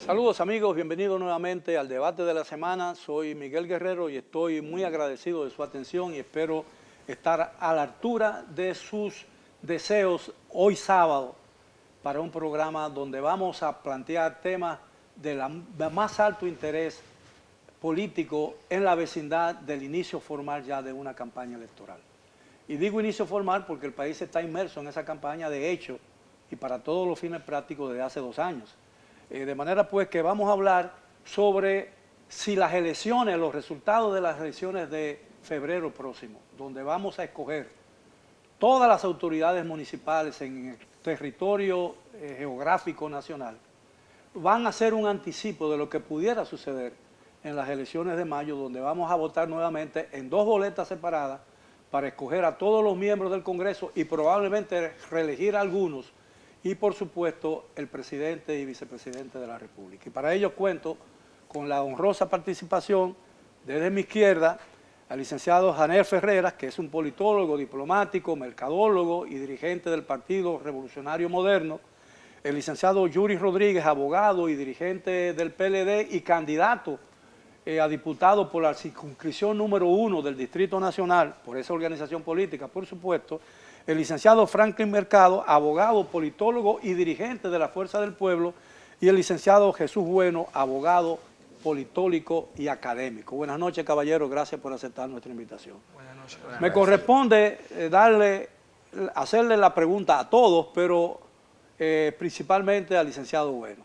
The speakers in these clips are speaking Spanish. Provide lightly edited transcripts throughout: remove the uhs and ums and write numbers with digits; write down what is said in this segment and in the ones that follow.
Saludos amigos, bienvenidos nuevamente al debate de la semana. Soy Miguel Guerrero y estoy muy agradecido de su atención y espero estar a la altura de sus deseos hoy sábado para un programa donde vamos a plantear temas de más alto interés político en la vecindad del inicio formal ya de una campaña electoral. Y digo inicio formal porque el país está inmerso en esa campaña de hecho y para todos los fines prácticos desde hace 2 años. De manera pues que vamos a hablar sobre si las elecciones, los resultados de las elecciones de febrero próximo, donde vamos a escoger todas las autoridades municipales en el territorio geográfico nacional, van a ser un anticipo de lo que pudiera suceder en las elecciones de mayo, donde vamos a votar nuevamente en 2 boletas separadas para escoger a todos los miembros del Congreso y probablemente reelegir a algunos, y por supuesto el presidente y vicepresidente de la República. Y para ello cuento con la honrosa participación desde mi izquierda al licenciado Janel Ferreras, que es un politólogo, diplomático, mercadólogo y dirigente del Partido Revolucionario Moderno, el licenciado Yuri Rodríguez, abogado y dirigente del PLD y candidato a diputado por la circunscripción número 1 del Distrito Nacional, por esa organización política, por supuesto, el licenciado Franklin Mercado, abogado, politólogo y dirigente de la Fuerza del Pueblo, y el licenciado Jesús Bueno, abogado, politólico y académico. Buenas noches, caballeros, gracias por aceptar nuestra invitación. Buenas noches. Me corresponde hacerle la pregunta a todos, pero principalmente al licenciado Bueno.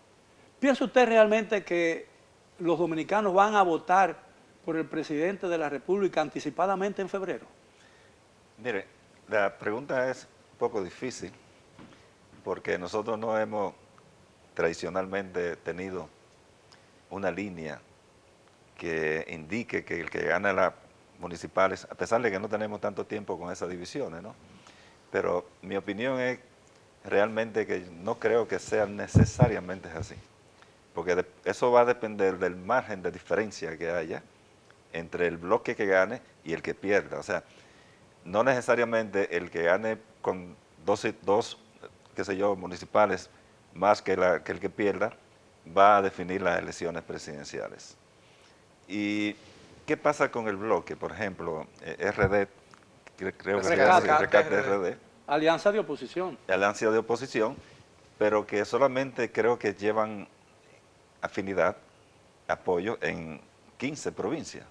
¿Piensa usted realmente que los dominicanos van a votar por el presidente de la República anticipadamente en febrero? Mire, la pregunta es un poco difícil porque nosotros no hemos tradicionalmente tenido una línea que indique que el que gana las municipales, a pesar de que no tenemos tanto tiempo con esas divisiones, ¿no? Pero mi opinión es realmente que no creo que sea necesariamente así, porque eso va a depender del margen de diferencia que haya entre el bloque que gane y el que pierda. O sea, no necesariamente el que gane con dos qué sé yo, municipales más que el que pierda va a definir las elecciones presidenciales. ¿Y qué pasa con el bloque? Por ejemplo, RD, creo que se llama Rescate RD. Alianza de oposición. Alianza de oposición, pero que solamente creo que llevan afinidad, apoyo en 15 provincias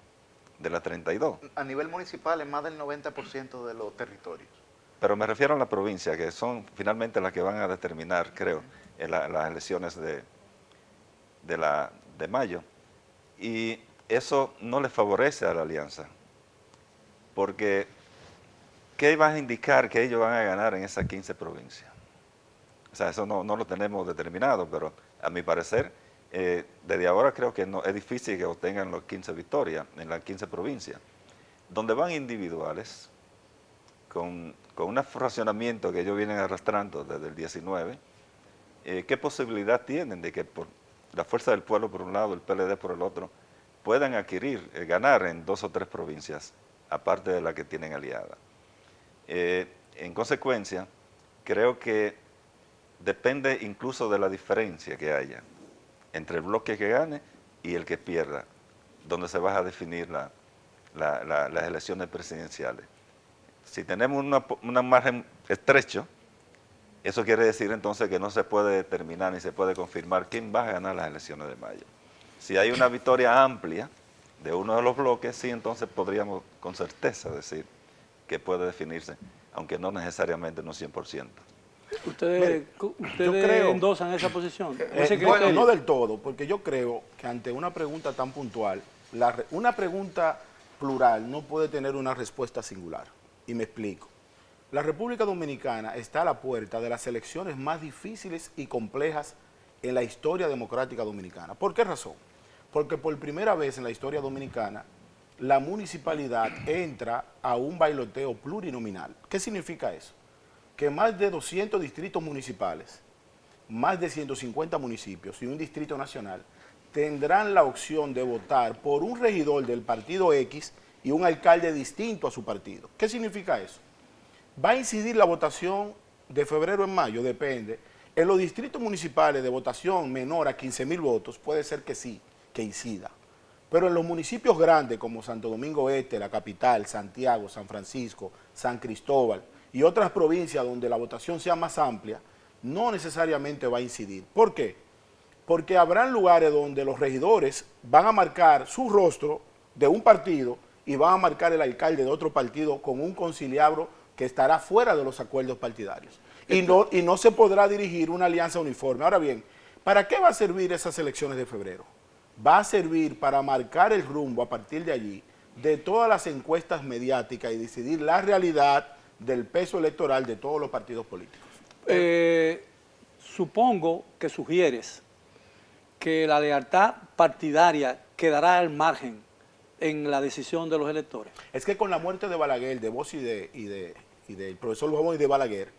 de las 32. A nivel municipal es más del 90% de los territorios. Pero me refiero a la provincia, que son finalmente las que van a determinar, creo, en las elecciones de mayo. Y eso no le favorece a la alianza, porque ¿qué va a indicar que ellos van a ganar en esas 15 provincias? O sea, eso no lo tenemos determinado, pero a mi parecer, desde ahora creo que es difícil que obtengan los 15 victorias en las 15 provincias. Donde van individuales, con un fraccionamiento que ellos vienen arrastrando desde el 19, ¿qué posibilidad tienen de que por la Fuerza del Pueblo por un lado, el PLD por el otro, puedan ganar en 2 o 3 provincias, aparte de la que tienen aliada? En consecuencia, creo que depende incluso de la diferencia que haya entre el bloque que gane y el que pierda, donde se va a definir las elecciones presidenciales. Si tenemos un margen estrecho, eso quiere decir entonces que no se puede determinar ni se puede confirmar quién va a ganar las elecciones de mayo. Si hay una victoria amplia de uno de los bloques, sí, entonces podríamos con certeza decir que puede definirse, aunque no necesariamente en un 100%. ¿Ustedes endosan esa posición? Bueno, no del todo, porque yo creo que ante una pregunta tan puntual, una pregunta plural no puede tener una respuesta singular. Y me explico. La República Dominicana está a la puerta de las elecciones más difíciles y complejas en la historia democrática dominicana. ¿Por qué razón? Porque por primera vez en la historia dominicana, la municipalidad entra a un bailoteo plurinominal. ¿Qué significa eso? Que más de 200 distritos municipales, más de 150 municipios y un distrito nacional tendrán la opción de votar por un regidor del partido X y un alcalde distinto a su partido. ¿Qué significa eso? ¿Va a incidir la votación de febrero en mayo? Depende En los distritos municipales de votación menor a 15.000 votos puede ser que sí, que incida. Pero en los municipios grandes como Santo Domingo Este, la capital, Santiago, San Francisco, San Cristóbal y otras provincias donde la votación sea más amplia, no necesariamente va a incidir. ¿Por qué? Porque habrán lugares donde los regidores van a marcar su rostro de un partido y van a marcar el alcalde de otro partido con un conciliabro que estará fuera de los acuerdos partidarios. Y no se podrá dirigir una alianza uniforme. Ahora bien, ¿para qué va a servir esas elecciones de febrero? Va a servir para marcar el rumbo a partir de allí de todas las encuestas mediáticas y decidir la realidad del peso electoral de todos los partidos políticos. Supongo que sugieres que la lealtad partidaria quedará al margen en la decisión de los electores. Es que con la muerte de Balaguer, de Bosch y del profesor Luis y de Balaguer,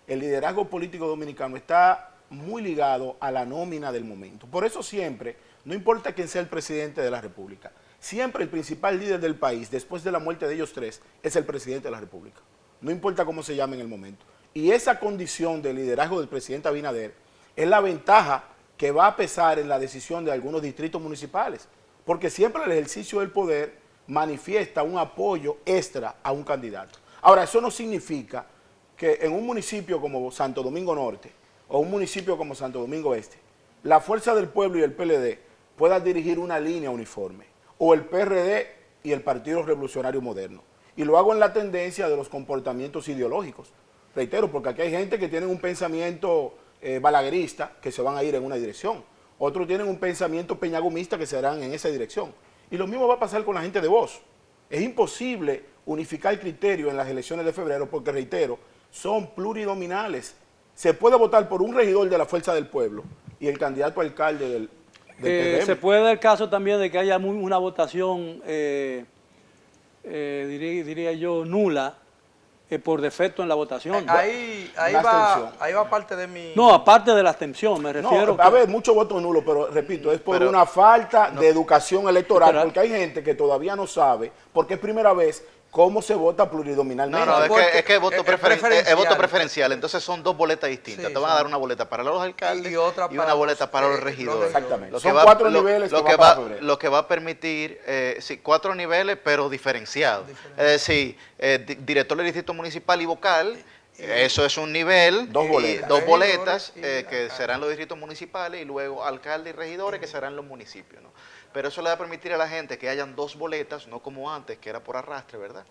el liderazgo político dominicano está muy ligado a la nómina del momento. Por eso siempre, no importa quién sea el presidente de la República, siempre el principal líder del país, después de la muerte de ellos tres, es el presidente de la República. No importa cómo se llame en el momento. Y esa condición de liderazgo del presidente Abinader es la ventaja que va a pesar en la decisión de algunos distritos municipales, porque siempre el ejercicio del poder manifiesta un apoyo extra a un candidato. Ahora, eso no significa que en un municipio como Santo Domingo Norte o un municipio como Santo Domingo Este, la Fuerza del Pueblo y el PLD puedan dirigir una línea uniforme, o el PRD y el Partido Revolucionario Moderno. Y lo hago en la tendencia de los comportamientos ideológicos. Reitero, porque aquí hay gente que tiene un pensamiento balaguerista que se van a ir en una dirección. Otros tienen un pensamiento peñagomista que se harán en esa dirección. Y lo mismo va a pasar con la gente de Voz. Es imposible unificar criterio en las elecciones de febrero porque, reitero, son plurinominales. Se puede votar por un regidor de la Fuerza del Pueblo y el candidato a alcalde del PRM. Se puede dar el caso también de que haya una votación, diría yo, nula, por defecto en la votación. Ahí va parte de mi... No, aparte de la abstención, me refiero... No, a ver, muchos votos nulos, pero repito, es por una falta de educación electoral, porque hay gente que todavía no sabe, porque es primera vez, cómo se vota plurinominalmente. Es que es voto preferencial, entonces son dos boletas distintas. Sí, Te van a dar una boleta para los alcaldes y para una boleta para los regidores. Exactamente. Son 4 niveles lo que va a permitir, sí, 4 niveles, pero diferenciados. Es decir, director del distrito municipal y vocal, eso es un nivel, dos boletas que serán los distritos municipales, y luego alcalde y regidores que serán los municipios, ¿no? Pero eso le va a permitir a la gente que hayan dos boletas, no como antes, que era por arrastre, ¿verdad?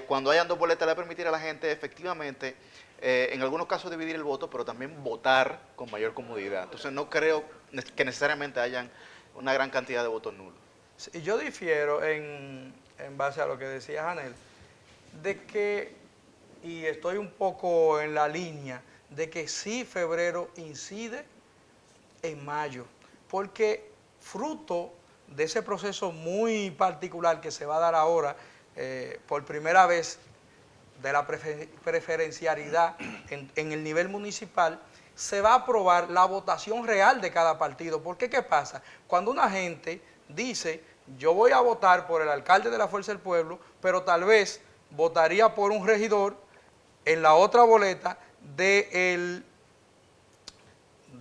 Cuando hayan dos boletas le va a permitir a la gente efectivamente, en algunos casos dividir el voto, pero también votar con mayor comodidad. Entonces no creo que necesariamente hayan una gran cantidad de votos nulos. Sí, yo difiero en base a lo que decía Janel, de que, y estoy un poco en la línea, de que sí febrero incide en mayo, porque fruto de ese proceso muy particular que se va a dar ahora, por primera vez, de la preferencialidad en el nivel municipal, se va a aprobar la votación real de cada partido. Porque, ¿qué pasa? Cuando una gente dice, yo voy a votar por el alcalde de la Fuerza del Pueblo, pero tal vez votaría por un regidor en la otra boleta de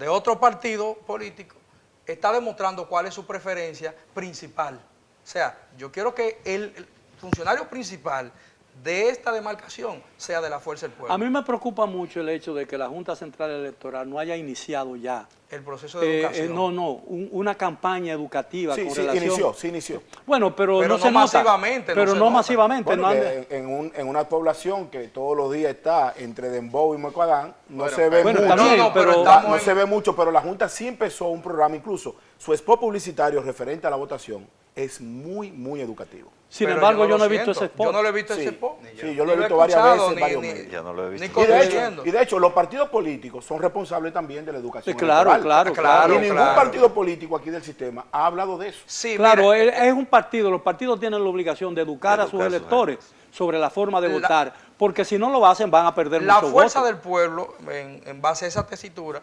otro partido político, está demostrando cuál es su preferencia principal. O sea, yo quiero que el funcionario principal de esta demarcación sea de la Fuerza del Pueblo. A mí me preocupa mucho el hecho de que la Junta Central Electoral no haya iniciado ya el proceso de educación. Una campaña educativa con relación... Sí inició. Bueno, pero no se masivamente. Pero no masivamente. Bueno, en una población que todos los días está entre Dembow y Mocoadán, no se ve mucho, pero la Junta sí empezó un programa, incluso su spot publicitario referente a la votación es muy, muy educativo. Sin embargo, yo no he visto ese spot. Yo no lo he visto ese spot. Sí, yo lo he visto varias veces, varios medios. Yo no lo he visto. Y de hecho, los partidos políticos son responsables también de la educación electoral. Claro. Y ningún partido político aquí del sistema ha hablado de eso. Sí, claro, es un partido. Los partidos tienen la obligación de educar a sus electores sobre la forma de votar, porque si no lo hacen van a perder muchos votos. La Fuerza del Pueblo, en base a esa tesitura,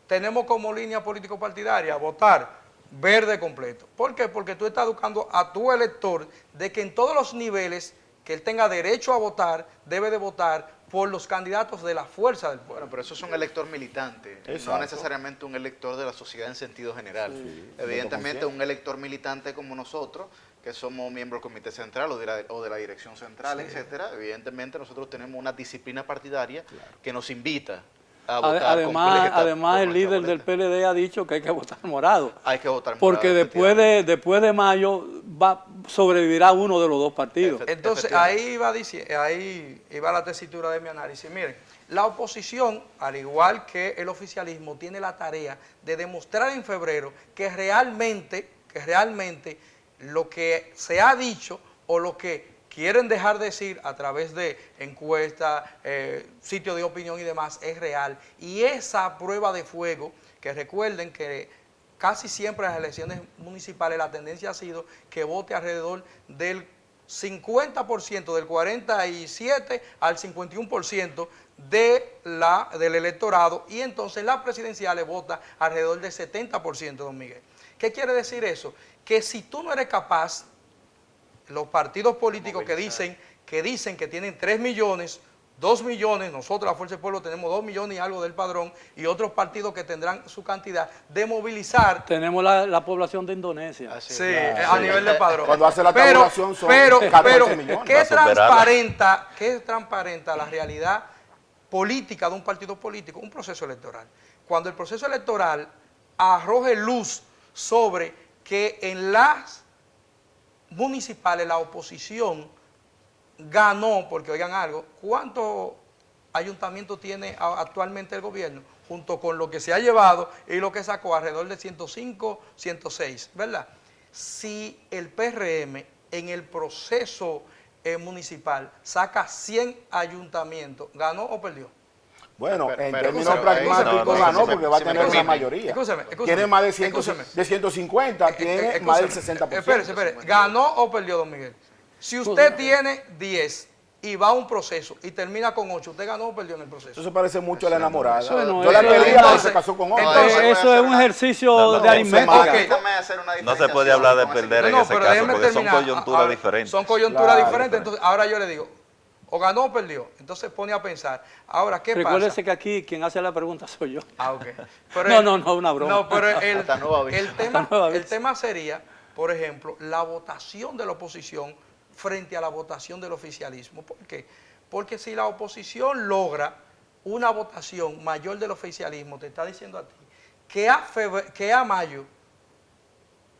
tenemos como línea político-partidaria votar verde completo. ¿Por qué? Porque tú estás educando a tu elector de que en todos los niveles que él tenga derecho a votar, debe de votar por los candidatos de la fuerza del pueblo. Bueno, pero eso es un elector militante, Exacto. no necesariamente un elector de la sociedad en sentido general. Evidentemente, un elector militante como nosotros, que somos miembros del Comité Central o de la Dirección Central, etcétera, evidentemente nosotros tenemos una disciplina partidaria que nos invita a votar Además, el por líder nuestra del boleta. PLD ha dicho que hay que votar morado. Hay que votar morado, Porque después de mayo sobrevivirá uno de los dos partidos. Entonces, ahí iba la tesitura de mi análisis. Miren, la oposición, al igual que el oficialismo, tiene la tarea de demostrar en febrero que realmente lo que se ha dicho o lo que quieren dejar de decir a través de encuestas, sitios de opinión y demás es real. Y esa prueba de fuego, que recuerden que casi siempre en las elecciones municipales la tendencia ha sido que vote alrededor del 50%, del 47 al 51% del electorado, y entonces las presidenciales vota alrededor del 70%, don Miguel. ¿Qué quiere decir eso? Que si tú no eres capaz, los partidos políticos que dicen que tienen 3 millones, 2 millones, nosotros la Fuerza del Pueblo tenemos 2 millones y algo del padrón, y otros partidos que tendrán su cantidad, de movilizar. Tenemos la población de Indonesia. Así es. Sí, a nivel de padrón. Cuando hace la tabulación son 14 millones. ¿qué transparenta la realidad política de un partido político? Un proceso electoral. Cuando el proceso electoral arroje luz sobre que en las municipales la oposición ganó, porque oigan algo, ¿cuántos ayuntamientos tiene actualmente el gobierno? Junto con lo que se ha llevado y lo que sacó, alrededor de 105, 106, ¿verdad? Si el PRM en el proceso municipal saca 100 ayuntamientos, ¿ganó o perdió? Bueno, en términos escúchame, pragmáticos ganó escúchame, porque va a si me tener una permite. mayoría. Escúchame. Tiene más de, Escúchame. de 150, tiene más del 60%. Espérese. ¿Ganó o perdió, don Miguel? Si usted tiene 10 y va a un proceso y termina con 8, ¿usted ganó o perdió en el proceso? Eso se parece mucho a la enamorada. Bueno, Yo la eso- quería, pero entonces- se casó con otro. entonces- Eso es un ejercicio de aritmética. Ok. Déjame hacer una No se puede hablar de perder en No, ese pero caso, déjeme porque son terminar. coyunturas Ahora, diferentes. Son coyunturas Claro, diferentes. diferente. Entonces, ahora yo le digo, o ganó o perdió. Entonces pone a pensar, ahora, ¿qué Recuérdese pasa? que aquí quien hace la pregunta soy yo. Ah, ok. Pero No, una broma. No, pero Hasta nuevo aviso. Hasta nuevo aviso. el tema sería, por ejemplo, la votación de la oposición frente a la votación del oficialismo. ¿Por qué? Porque si la oposición logra una votación mayor del oficialismo, te está diciendo a ti que a mayo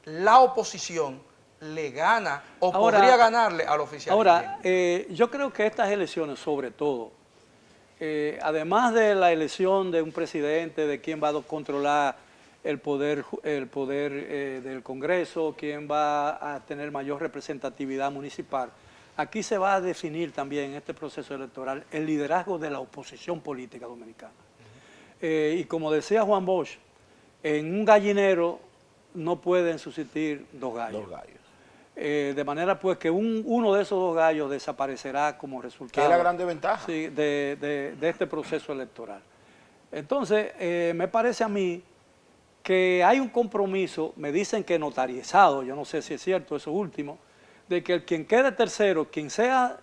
la oposición le gana o Ahora- podría ganarle al oficialismo. Ahora, yo creo que estas elecciones, sobre todo, además de la elección de un presidente, de quién va a controlar el poder del Congreso, quién va a tener mayor representatividad municipal, aquí se va a definir también en este proceso electoral el liderazgo de la oposición política dominicana. Y como decía Juan Bosch, en un gallinero no pueden subsistir dos gallos. Dos gallos. De manera pues que uno de esos dos gallos desaparecerá como Que resultado es la gran desventaja. sí, de este proceso electoral. Entonces, me parece a mí que hay un compromiso, me dicen que notarizado, yo no sé si es cierto eso último, de que quien quede tercero, quien sea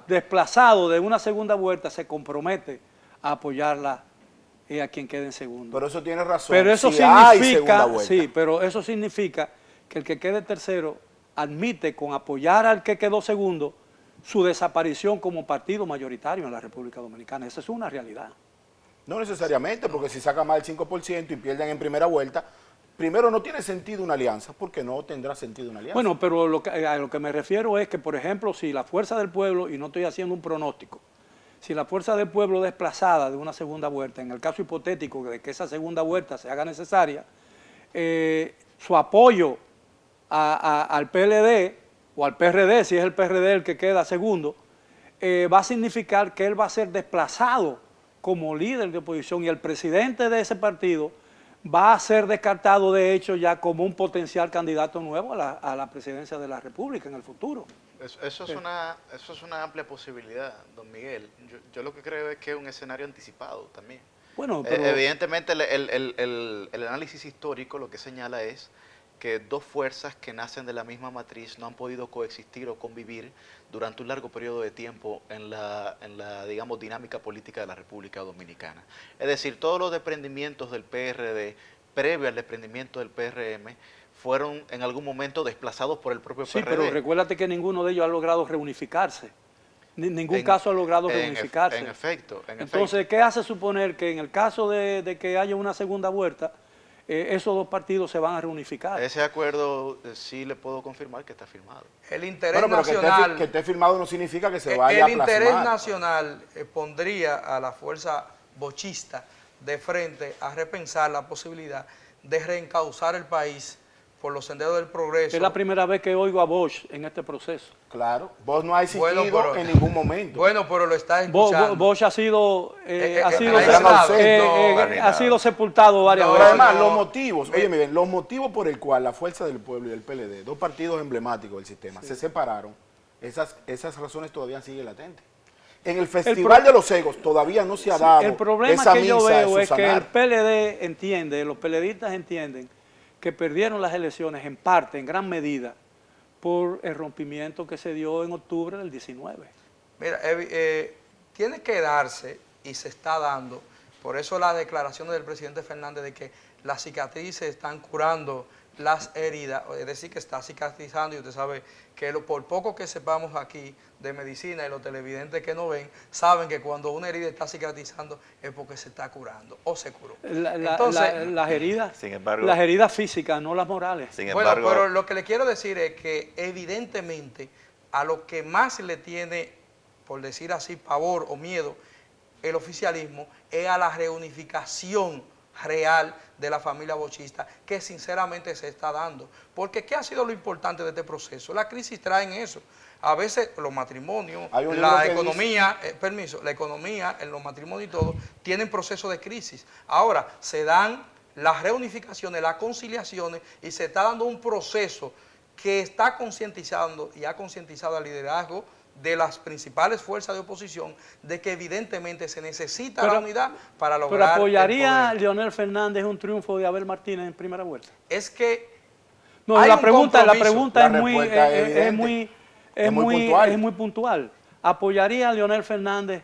desplazado de una segunda vuelta, se compromete a apoyarla a quien quede en segundo. Pero eso tiene razón. Pero eso si hay segunda significa, vuelta. sí, pero eso significa que el que quede tercero admite con apoyar al que quedó segundo su desaparición como partido mayoritario en la República Dominicana. Esa es una realidad. No necesariamente, porque si saca más del 5% y pierden en primera vuelta, primero no tiene sentido una alianza, porque no tendrá sentido una alianza. Bueno, pero a lo que me refiero es que, por ejemplo, si la fuerza del pueblo, y no estoy haciendo un pronóstico, si la fuerza del pueblo desplazada de una segunda vuelta, en el caso hipotético de que esa segunda vuelta se haga necesaria, su apoyo al PLD o al PRD, si es el PRD el que queda segundo, va a significar que él va a ser desplazado como líder de oposición y el presidente de ese partido va a ser descartado de hecho ya como un potencial candidato nuevo a la presidencia de la República en el futuro. Eso es una amplia posibilidad, don Miguel. Yo lo que creo es que es un escenario anticipado también. Bueno, pero Evidentemente el análisis histórico lo que señala es que dos fuerzas que nacen de la misma matriz no han podido coexistir o convivir durante un largo periodo de tiempo en la digamos, dinámica política de la República Dominicana. Es decir, todos los desprendimientos del PRD, previo al desprendimiento del PRM, fueron en algún momento desplazados por el propio Sí, PRD. pero recuérdate que ninguno de ellos ha logrado reunificarse. Ningún caso ha logrado reunificarse. En efecto. Entonces, ¿qué hace suponer que en el caso de que haya una segunda vuelta, esos dos partidos se van a reunificar? Ese acuerdo sí le puedo confirmar que está firmado. El interés Bueno, pero nacional... que esté firmado no significa que se vaya a El plasmar. interés nacional pondría a la fuerza bochista de frente a repensar la posibilidad de reencauzar el país por los senderos del progreso. Es la primera vez que oigo a Bosch en este proceso. Claro, vos no has existido Bueno, pero- en ningún momento. Bueno, pero lo estás escuchando. Bosch ha sido, aislado. ha sido sepultado varias No, Pero veces. además, no. los motivos, oye, miren, los motivos por el cual la Fuerza del Pueblo y el PLD, dos partidos emblemáticos del sistema, se separaron, esas razones todavía siguen latentes. En el Festival de los Egos todavía no se ha dado El problema esa que yo misa de veo es que Susanar. el PLD entiende, los PLDistas entienden que perdieron las elecciones en parte, en gran medida, por el rompimiento que se dio en octubre del 19. Mira, tiene que darse, y se está dando, por eso las declaraciones del presidente Fernández de que las cicatrices están curando las heridas, es decir, que está cicatrizando, y usted sabe que por poco que sepamos aquí de medicina y los televidentes que nos ven, saben que cuando una herida está cicatrizando es porque se está curando o se curó. Entonces, Las heridas, Sin embargo- las heridas físicas, no las morales. Sin bueno, embargo, pero lo que le quiero decir es que evidentemente a lo que más le tiene, por decir así, pavor o miedo el oficialismo es a la reunificación real de la familia bochista, que sinceramente se está dando. Porque ¿qué ha sido lo importante de este proceso? La crisis trae en eso. A veces los matrimonios, Hay un libro la que economía, la economía, en los matrimonios y todo, tienen procesos de crisis. Ahora, se dan las reunificaciones, las conciliaciones, y se está dando un proceso que está concientizando y ha concientizado al liderazgo de las principales fuerzas de oposición de que evidentemente se necesita la unidad para lograr Pero el ¿apoyaría poder. Leonel Fernández un triunfo de Abel Martínez en primera vuelta? Es que No, hay la un pregunta compromiso. La es muy, respuesta es evidente. Es muy puntual. ¿Apoyaría a Leonel Fernández?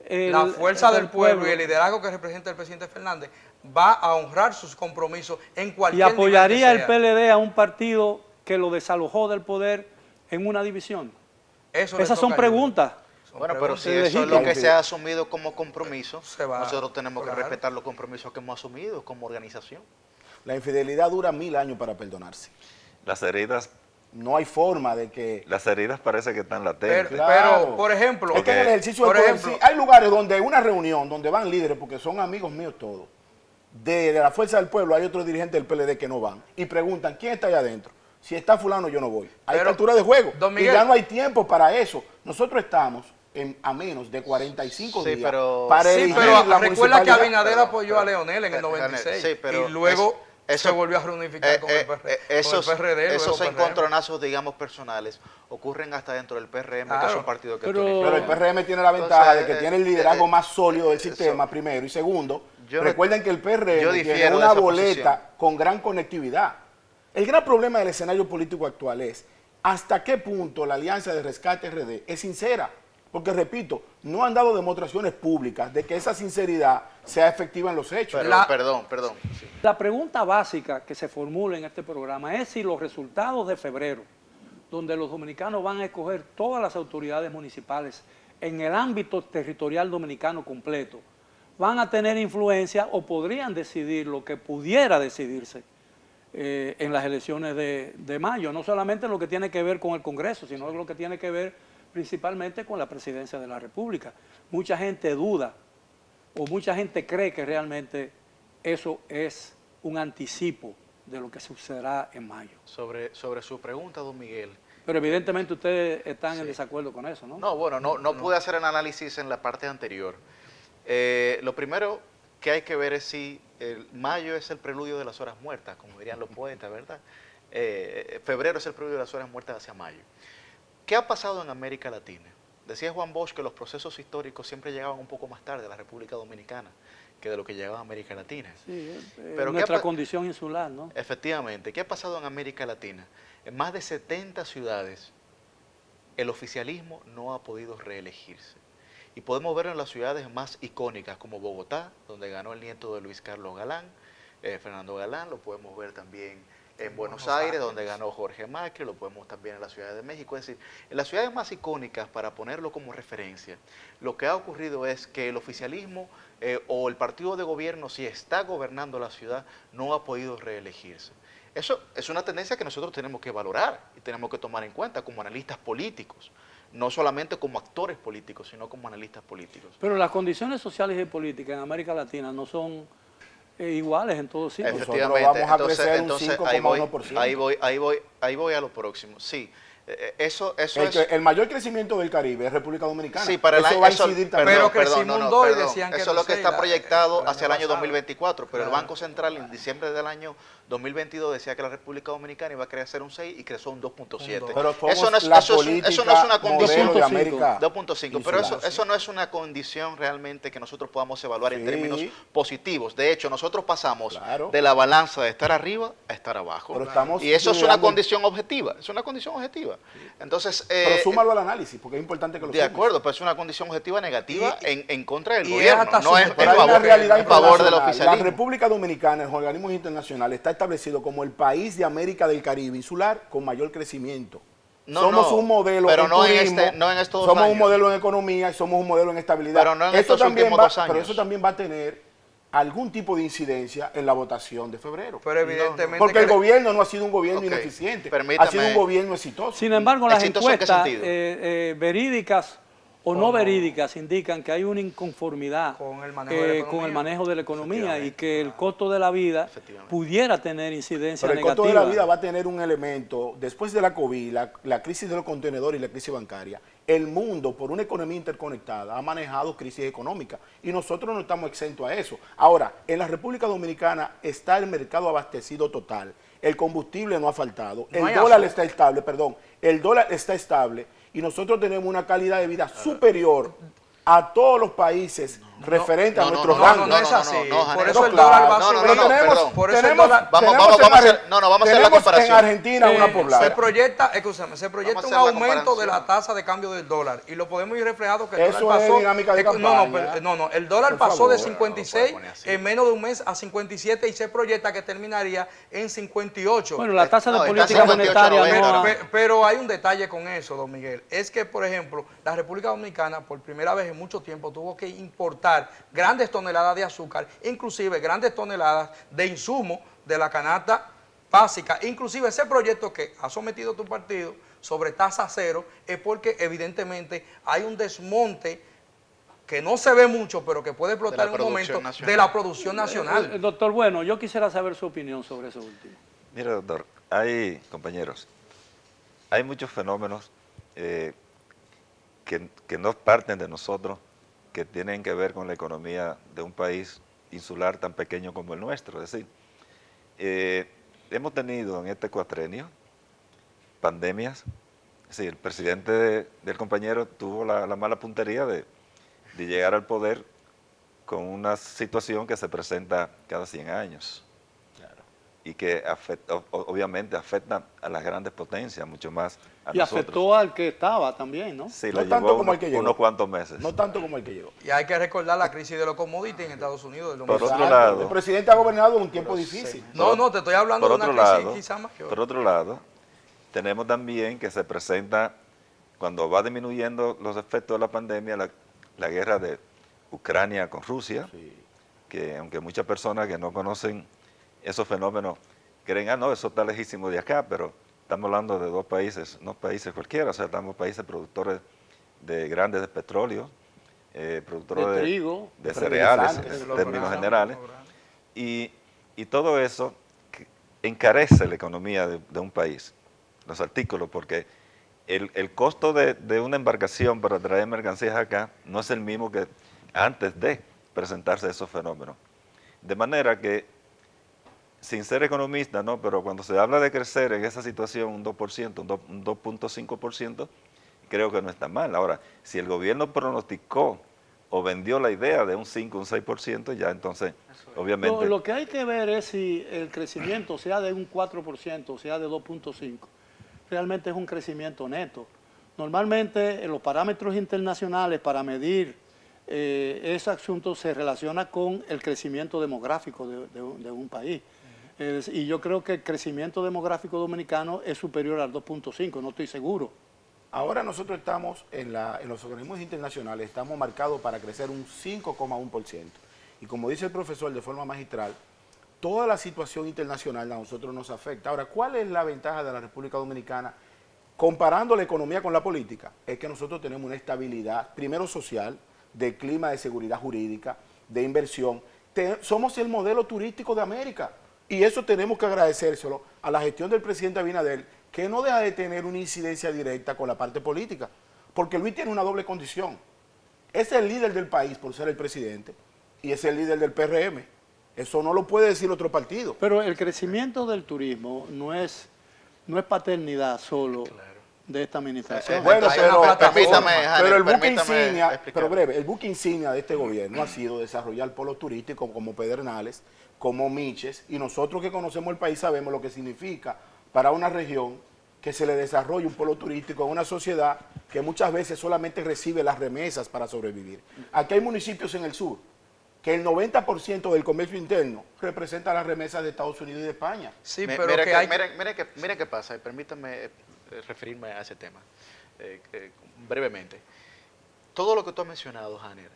La fuerza del pueblo y el liderazgo que representa el presidente Fernández va a honrar sus compromisos en ¿Y cualquier nivel que apoyaría el sea. PLD a un partido que lo desalojó del poder en una división? Eso le Esas son toca a ellos. preguntas. Son Bueno, pero si preguntas. eso es lo que se ha asumido como compromiso, Se va, nosotros tenemos que claro. respetar los compromisos que hemos asumido como organización. La infidelidad dura 1000 años para perdonarse. las heridas No hay forma de que... parece que están latentes. Pero, por ejemplo, es que en el ejercicio por del poder, ejemplo, sí, hay lugares donde una reunión, donde van líderes, porque son amigos míos todos, de la Fuerza del Pueblo, hay otros dirigentes del PLD que no van, y preguntan, ¿quién está allá adentro? Si está fulano, yo no voy. Hay Pero, captura de juego, don y Miguel, ya no hay tiempo para eso. Nosotros estamos a menos de 45 Sí, días pero- para sí, elegir pero la recuerda que municipalidad. Abinader Pero- apoyó a Leonel en el 96 Sí, pero y luego eso- se volvió a reunificar con el esos, PRD. luego esos PRM. encontronazos, digamos, personales, ocurren hasta dentro del PRM, que es Claro. un partido que Pero- Pero el PRM tiene la ventaja Entonces, de que tiene el liderazgo más sólido del eso- sistema, primero. Y segundo, yo no- recuerden que el yo PRM difiero tiene de una esa boleta posición. con gran conectividad. El gran problema del escenario político actual es hasta qué punto la alianza de Rescate RD es sincera. Porque, repito, no han dado demostraciones públicas de que esa sinceridad sea efectiva en los hechos. Pero, perdón. Sí. La pregunta básica que se formula en este programa es si los resultados de febrero, donde los dominicanos van a escoger todas las autoridades municipales en el ámbito territorial dominicano completo, van a tener influencia o podrían decidir lo que pudiera decidirse en las elecciones de mayo, no solamente en lo que tiene que ver con el Congreso, sino en lo que tiene que ver principalmente con la presidencia de la República. Mucha gente duda o mucha gente cree que realmente eso es un anticipo de lo que sucederá en mayo. Sobre su pregunta, don Miguel. Pero evidentemente ustedes están en desacuerdo con eso, ¿no? No, bueno, no pude hacer el análisis en la parte anterior. Lo primero que hay que ver es si el mayo es el preludio de las horas muertas, como dirían los poetas, ¿verdad? Febrero es el preludio de las horas muertas hacia mayo. ¿Qué ha pasado en América Latina? Decía Juan Bosch que los procesos históricos siempre llegaban un poco más tarde a la República Dominicana, que de lo que llegaba a América Latina. Sí, Pero nuestra ¿qué condición insular, ¿no? Efectivamente, ¿qué ha pasado en América Latina? En más de 70 ciudades, el oficialismo no ha podido reelegirse. Y podemos verlo en las ciudades más icónicas como Bogotá, donde ganó el nieto de Luis Carlos Galán, Fernando Galán, lo podemos ver también en Buenos Aires, donde ganó Jorge Macri, lo podemos también en la Ciudad de México. Es decir, en las ciudades más icónicas, para ponerlo como referencia, lo que ha ocurrido es que el oficialismo o el partido de gobierno, si está gobernando la ciudad, no ha podido reelegirse. Eso es una tendencia que nosotros tenemos que valorar y tenemos que tomar en cuenta como analistas políticos, no solamente como actores políticos, sino como analistas políticos. Pero las condiciones sociales y políticas en América Latina no son iguales en todos sitios. Nosotros vamos a crecer un 5,1%. Ahí voy a lo próximo. Sí, eso es... El mayor crecimiento del Caribe es República Dominicana. Sí, para eso va a incidir también. Pero crecimos un 2 y decían que eso es lo que no sé, está proyectado el hacia el año pasado. 2024, pero Claro. el Banco Central en diciembre del año 2022 decía que la República Dominicana iba a crecer un 6 y creció un 2.7. Pero Eso no es la eso no es una política condición modelo de 2.5. América 2.5, pero insular. eso no es una condición realmente que nosotros podamos evaluar en Sí. términos positivos. De hecho, nosotros pasamos Claro. de la balanza de estar arriba a estar abajo. Pero estamos Y eso es una liderando- condición objetiva. Es una condición objetiva. Entonces, Pero súmalo al análisis, porque es importante que lo de sumes. acuerdo, pero es una condición objetiva negativa en contra del y es gobierno, hasta no es en Pero hay una favor, realidad en favor del internacional. La oficialismo. República Dominicana, en los organismos internacionales, está establecido como el país de América del Caribe insular con mayor crecimiento. No, somos no, un modelo pero en no en turismo, no en estos 2 somos un años. modelo en economía y somos un modelo en estabilidad. Pero no en Eso estos también últimos va- 2 años. Pero eso también va a tener algún tipo de incidencia en la votación de febrero. Pero evidentemente... Porque el que- gobierno no ha sido un gobierno Ok, ineficiente, ha permítame. sido un gobierno exitoso. Sin embargo, las ¿Exitoso en qué encuestas sentido? verídicas o no verídicas indican que hay una inconformidad Con el manejo de la economía. con el manejo de la economía y Efectivamente. que el costo de la vida Efectivamente. pudiera tener incidencia Pero el negativa. costo de la vida va a tener un elemento, después de la COVID, la crisis de los contenedores y la crisis bancaria, el mundo, por una economía interconectada, ha manejado crisis económica y nosotros no estamos exentos a eso. Ahora, en la República Dominicana está el mercado abastecido total, el combustible no ha faltado, No hay el dólar azúcar. está estable, perdón, el dólar está estable y nosotros tenemos una calidad de vida superior a todos los países referentes a nuestros rangos. no es así. Janel. Por eso el Claro. dólar va a No, no, subir. no, perdón. Por eso el tenemos, dólar... Vamos tenemos a en hacer- no, no, vamos a hacer la tenemos comparación. en Argentina una Se poblada. proyecta, escúchame, se proyecta Vamos un a hacer la aumento de la comparación. tasa de cambio del dólar y lo podemos ir reflejado que el Eso dólar es pasó. dinámica de no, campaña. no, el dólar Por pasó de favor. 56 No, no, no, en menos de un mes a 57 y se proyecta que terminaría en 58. Bueno, la tasa de No, está política 58, monetaria 90, no ha- Pero hay un detalle con eso, don Miguel. Es que, por ejemplo, la República Dominicana por primera vez en mucho tiempo tuvo que importar grandes toneladas de azúcar, inclusive grandes toneladas de insumos de la canasta básica. Inclusive ese proyecto que ha sometido tu partido sobre tasa cero es porque evidentemente hay un desmonte que no se ve mucho, pero que puede explotar en un momento producción nacional. de la producción nacional. Doctor, bueno, yo quisiera saber su opinión sobre eso último. Mire, doctor, compañeros, hay muchos fenómenos que no parten de nosotros, que tienen que ver con la economía de un país insular tan pequeño como el nuestro. Es decir, hemos tenido en este cuatrenio pandemias. Es decir, el presidente del compañero tuvo la mala puntería de llegar al poder con una situación que se presenta cada 100 años y que obviamente afecta a las grandes potencias, mucho más a Y nosotros. afectó al que estaba también, ¿no? Sí, No la tanto llevó como el que llegó. unos cuantos meses. No tanto como el que llegó. Y hay que recordar la crisis de los commodities en Estados Unidos. del Por 2007. otro lado, El presidente ha gobernado un tiempo difícil. No, te estoy hablando por de otro una crisis lado, quizá mayor. por otro lado, tenemos también que se presenta, cuando va disminuyendo los efectos de la pandemia, la guerra de Ucrania con Rusia, que aunque muchas personas que no conocen esos fenómenos creen, no, eso está lejísimo de acá, pero estamos hablando de dos países, no países cualquiera, o sea, estamos países productores de grandes de petróleo, productores De trigo, de cereales, fertilizantes, en los términos granos, generales, los granos. y todo eso encarece la economía de un país, los artículos, porque el costo de una embarcación para traer mercancías acá no es el mismo que antes de presentarse esos fenómenos. De manera que, sin ser economista, ¿no? Pero cuando se habla de crecer en esa situación un 2%, un 2.5%, creo que no está mal. Ahora, si el gobierno pronosticó o vendió la idea de un 5, un 6%, ya entonces, obviamente... Lo que hay que ver es si el crecimiento, sea de un 4%, sea de 2.5%, realmente es un crecimiento neto. Normalmente, en los parámetros internacionales para medir ese asunto se relaciona con el crecimiento demográfico de un país. Y yo creo que el crecimiento demográfico dominicano es superior al 2.5, no estoy seguro. Ahora nosotros estamos en los organismos internacionales, estamos marcados para crecer un 5,1%. Y como dice el profesor de forma magistral, toda la situación internacional a nosotros nos afecta. Ahora, ¿cuál es la ventaja de la República Dominicana comparando la economía con la política? Es que nosotros tenemos una estabilidad, primero social, de clima de seguridad jurídica, de inversión. Somos el modelo turístico de América y eso tenemos que agradecérselo a la gestión del presidente Abinader, que no deja de tener una incidencia directa con la parte política, porque Luis tiene una doble condición. Es el líder del país por ser el presidente y es el líder del PRM. Eso no lo puede decir otro partido. Pero el crecimiento del turismo no es paternidad solo de esta administración. Bueno, Hay una plataforma. pero el buque permítame insignia, explicar. pero breve, el buque insignia de este gobierno ha sido desarrollar polos turísticos como Pedernales, como Miches, y nosotros que conocemos el país sabemos lo que significa para una región que se le desarrolle un polo turístico en una sociedad que muchas veces solamente recibe las remesas para sobrevivir. Aquí hay municipios en el sur que el 90% del comercio interno representa las remesas de Estados Unidos y de España. Sí, pero que hay... Miren qué pasa, y permítanme referirme a ese tema brevemente. Todo lo que tú has mencionado, Janer,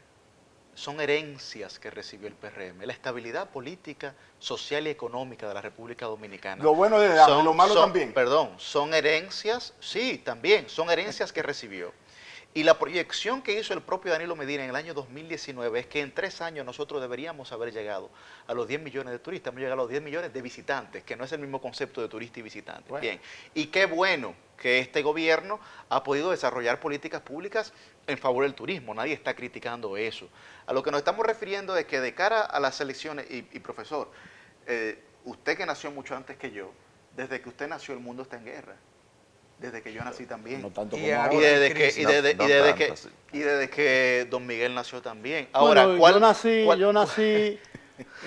son herencias que recibió el PRM. La estabilidad política, social y económica de la República Dominicana. Lo bueno de Dama, lo malo también. Perdón, son herencias, sí, también, son herencias que recibió. Y la proyección que hizo el propio Danilo Medina en el año 2019 es que en 3 años nosotros deberíamos haber llegado a los 10 millones de turistas, hemos llegado a los 10 millones de visitantes, que no es el mismo concepto de turista y visitante. Bueno. Bien, y qué bueno que este gobierno ha podido desarrollar políticas públicas en favor del turismo, nadie está criticando eso. A lo que nos estamos refiriendo es que de cara a las elecciones, y profesor, usted que nació mucho antes que yo, desde que usted nació el mundo está en guerra. Desde que yo nací también. No tanto Y como ahora- ahora. Y desde que Don Miguel nació también. Ahora, Bueno, yo nací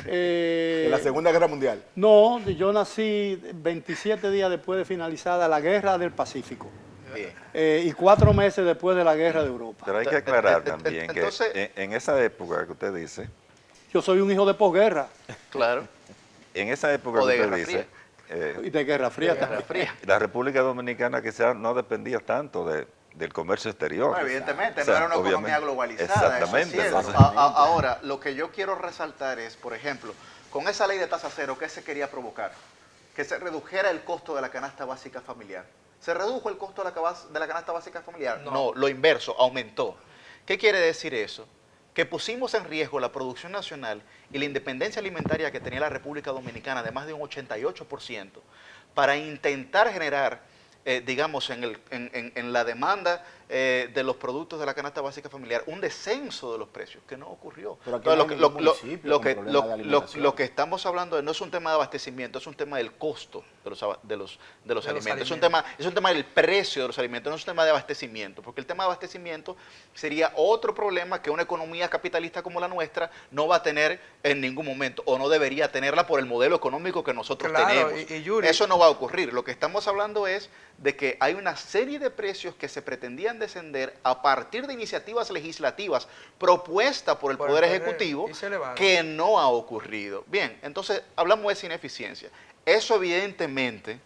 En la Segunda Guerra Mundial. no, yo nací 27 días después de finalizada la Guerra del Pacífico Bien. y 4 meses después de la Guerra de Europa. Pero hay que aclarar también Entonces- que en esa época que usted dice, Yo soy un hijo de posguerra Claro. en esa época O que de usted Guerra dice, y de Guerra Fría Guerra también. Fría. la República Dominicana quizás no dependía tanto del comercio exterior. Bueno, evidentemente, O sea, no era una economía obviamente. globalizada. Exactamente. Eso es cierto. Entonces, Ahora, lo que yo quiero resaltar es, por ejemplo, con esa ley de tasa cero, ¿qué se quería provocar? Que se redujera el costo de la canasta básica familiar. ¿Se redujo el costo de la canasta básica familiar? No, lo inverso, aumentó. ¿Qué quiere decir eso? Que pusimos en riesgo la producción nacional y la independencia alimentaria que tenía la República Dominicana de más de un 88% para intentar generar, digamos, en la demanda de los productos de la canasta básica familiar, un descenso de los precios, que no ocurrió. Pero aquí no hay ningún municipio con problemas de alimentación. Lo que estamos hablando no es un tema de abastecimiento, es un tema del costo de los alimentos. Es un tema del precio de los alimentos, no es un tema de abastecimiento, porque el tema de abastecimiento sería otro problema que una economía capitalista como la nuestra no va a tener en ningún momento, o no debería tenerla por el modelo económico que nosotros Claro, tenemos. y Yuri- Eso no va a ocurrir. Lo que estamos hablando es de que hay una serie de precios que se pretendían descender a partir de iniciativas legislativas propuestas por el Poder Ejecutivo y se elevaron. que no ha ocurrido. Bien, entonces hablamos de esa ineficiencia. Eso evidentemente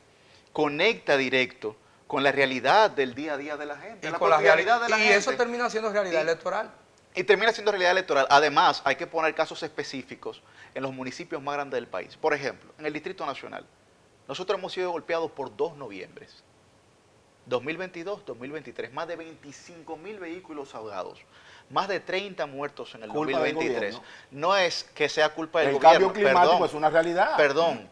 conecta directo con la realidad del día a día de la gente, Y, la con la cotidianidad de la y gente. eso termina siendo realidad Y- electoral. Y termina siendo realidad electoral. Además, hay que poner casos específicos en los municipios más grandes del país. Por ejemplo, en el Distrito Nacional, nosotros hemos sido golpeados por 2 noviembres. 2022, 2023, más de 25.000 vehículos ahogados, más de 30 muertos en el Culpa del 2023. gobierno. No es que sea culpa del El gobierno. cambio climático perdón, es una realidad. Perdón.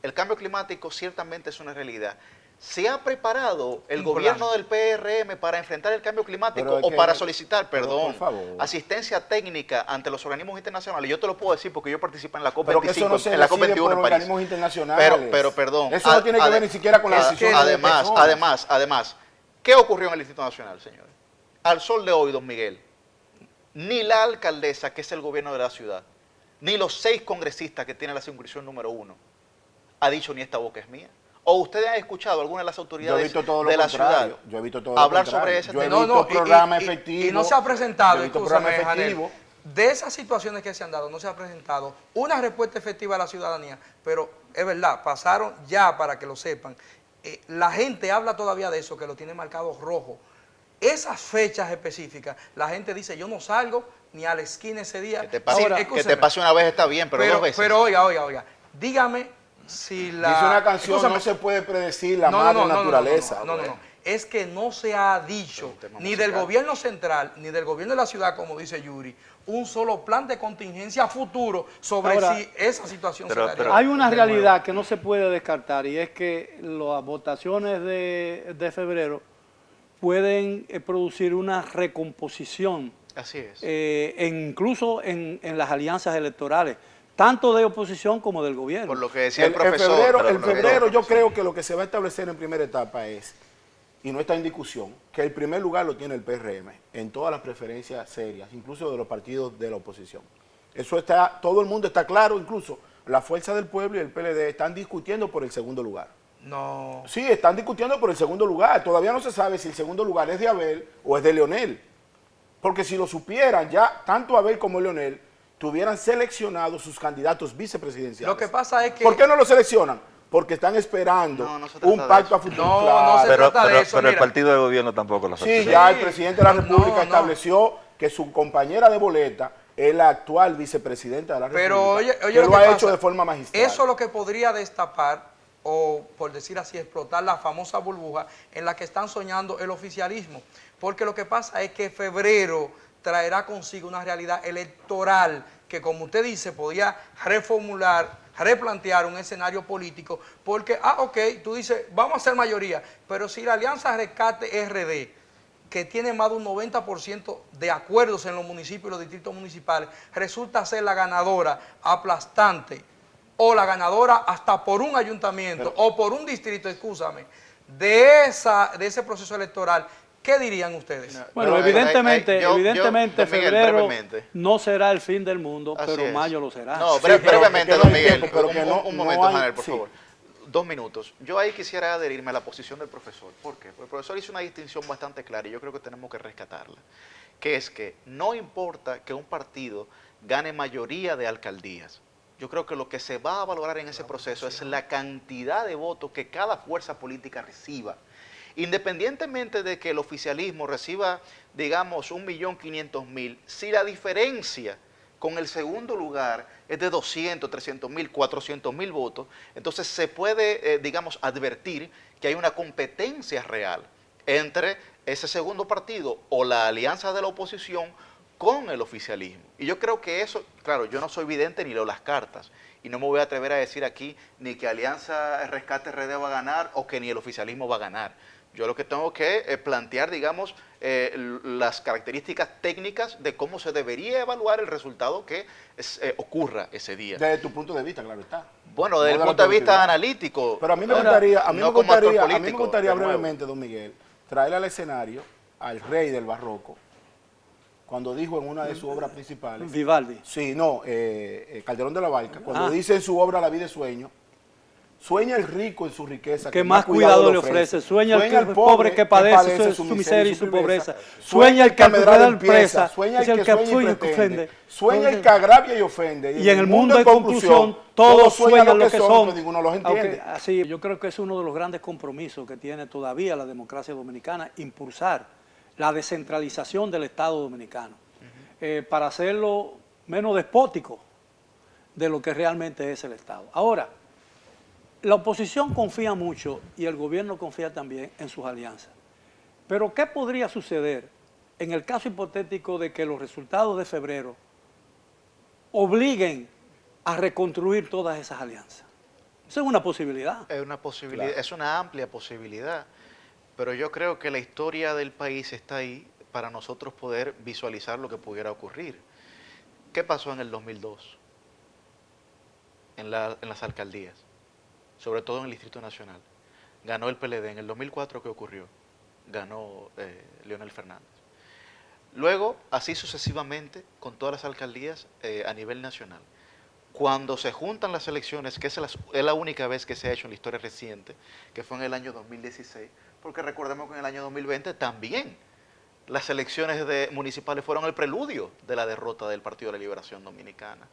El cambio climático ciertamente es una realidad. ¿Se ha preparado el Un gobierno plan. del PRM para enfrentar el cambio climático Pero es o que- para solicitar, pero, perdón, por favor. asistencia técnica ante los organismos internacionales? Yo te lo puedo decir porque yo participé en la COP25, Pero que eso no se en la decide COP21 por en París. organismos internacionales. Pero perdón. Eso no tiene que ver ni siquiera con la decisión de personas. Además, ¿qué ocurrió en el Instituto Nacional, señores? Al sol de hoy, don Miguel, ni la alcaldesa, que es el gobierno de la ciudad, ni los 6 congresistas que tienen la circunscripción número 1, ha dicho ni esta boca es mía. ¿O ustedes han escuchado a alguna de las autoridades de la ciudad Yo he visto todo lo hablar contrario. sobre ese Yo he tema? visto programas efectivos. Y no se ha presentado, yo he visto escúchame, programas Janel, efectivos. de esas situaciones que se han dado, no se ha presentado una respuesta efectiva a la ciudadanía, pero es verdad, pasaron ya para que lo sepan. La gente habla todavía de eso, que lo tiene marcado rojo. Esas fechas específicas, la gente dice, yo no salgo ni a la esquina ese día. Que te pase, Ahora, que escúcheme, te pase una vez está bien, pero 2 veces. Pero oiga, dígame si la... Dice una canción, escúchame, no se puede predecir la madre naturaleza. No. Es que no se ha dicho, ni del gobierno central, ni del gobierno de la ciudad, como dice Yuri, un solo plan de contingencia futuro sobre Ahora, si esa situación pero- se daría Hay una de realidad nuevo. que no se puede descartar y es que las votaciones de febrero pueden producir una recomposición, Así es. incluso en las alianzas electorales, tanto de oposición como del gobierno. Por lo que decía el En profesor. febrero yo creo que lo que se va a establecer en primera etapa es, y no está en discusión, que el primer lugar lo tiene el PRM en todas las preferencias serias, incluso de los partidos de la oposición. Eso está, todo el mundo está claro, incluso la Fuerza del Pueblo y el PLD están discutiendo por el segundo lugar. No. Sí, están discutiendo por el segundo lugar. Todavía no se sabe si el segundo lugar es de Abel o es de Leonel. Porque si lo supieran ya, tanto Abel como Leonel tuvieran seleccionado sus candidatos vicepresidenciales. Lo que pasa es que... ¿Por qué no lo seleccionan? Porque están esperando No se trata un de pacto eso. a futuro. No, Claro. no se trata de eso, pero el mira. partido de gobierno tampoco lo Sí, seleccionó. ya el presidente de la No, República no. estableció que su compañera de boleta es la actual vicepresidenta de la República. Pero oye que lo lo que ha pasa, hecho de forma magistral. eso es lo que podría destapar, o por decir así, explotar la famosa burbuja en la que están soñando el oficialismo. Porque lo que pasa es que febrero traerá consigo una realidad electoral que, como usted dice, podía reformular, replantear un escenario político, porque, ok, tú dices, vamos a hacer mayoría, pero si la Alianza Rescate RD, que tiene más de un 90% de acuerdos en los municipios y los distritos municipales, resulta ser la ganadora aplastante, o la ganadora hasta por un ayuntamiento, o por un distrito, excúsame, de ese proceso electoral, ¿qué dirían ustedes? Bueno, Pero, evidentemente, yo, evidentemente don Miguel, febrero brevemente. no será el fin del mundo, Así pero es. mayo lo será. No, Sí, pero brevemente, que no don hay Miguel. tiempo, pero que no- un no momento, hay- Janel, por sí. favor. 2 minutos. Yo ahí quisiera adherirme a la posición del profesor. ¿Por qué? Porque el profesor hizo una distinción bastante clara y yo creo que tenemos que rescatarla. Que es que no importa que un partido gane mayoría de alcaldías. Yo creo que lo que se va a valorar en ese proceso es la cantidad de votos que cada fuerza política reciba. Independientemente de que el oficialismo reciba, digamos, 1.500.000, si la diferencia con el segundo lugar es de 200, 300.000, 400.000 votos, entonces se puede, digamos, advertir que hay una competencia real entre ese segundo partido o la alianza de la oposición con el oficialismo. Y yo creo que eso, claro, yo no soy vidente ni leo las cartas, y no me voy a atrever a decir aquí ni que Alianza Rescate RD va a ganar o que ni el oficialismo va a ganar. Yo lo que tengo que plantear, digamos, las características técnicas de cómo se debería evaluar el resultado que ocurra ese día. Desde tu punto de vista, claro está. Bueno, desde No el de punto de la vista colectividad. analítico. Pero a mí me Ahora, gustaría, no como actor a mí me político, gustaría de nuevo. brevemente, don Miguel, traerle al escenario al rey del barroco, cuando dijo en una de sus obras principales, Vivaldi. sí, no, Calderón de la Barca, cuando Ah. dice en su obra La vida es sueño, sueña el rico en su riqueza, Que más cuidado le ofrece. Sueña el pobre que padece su miseria y su pobreza. Sueña el que amedrenta presa. Sueña el Es que sueña y pretende. Sueña el que agravia y ofende. Y en el mundo en conclusión, todos sueñan lo que son. que ninguno los entiende. Aunque, así, yo creo que es uno de los grandes compromisos que tiene todavía la democracia dominicana, impulsar la descentralización del Estado dominicano, para hacerlo menos despótico de lo que realmente es el Estado. Ahora, la oposición confía mucho y el gobierno confía también en sus alianzas. Pero ¿qué podría suceder en el caso hipotético de que los resultados de febrero obliguen a reconstruir todas esas alianzas? Esa es una posibilidad. Es una posibilidad, Claro. es una amplia posibilidad, pero yo creo que la historia del país está ahí para nosotros poder visualizar lo que pudiera ocurrir. ¿Qué pasó en el 2002? En las alcaldías, sobre todo en el Distrito Nacional. Ganó el PLD. En el 2004, ¿qué ocurrió? Ganó Leonel Fernández. Luego, así sucesivamente, con todas las alcaldías a nivel nacional. Cuando se juntan las elecciones, que es la única vez que se ha hecho en la historia reciente, que fue en el año 2016, porque recordemos que en el año 2020 también las elecciones municipales fueron el preludio de la derrota del Partido de la Liberación Dominicana.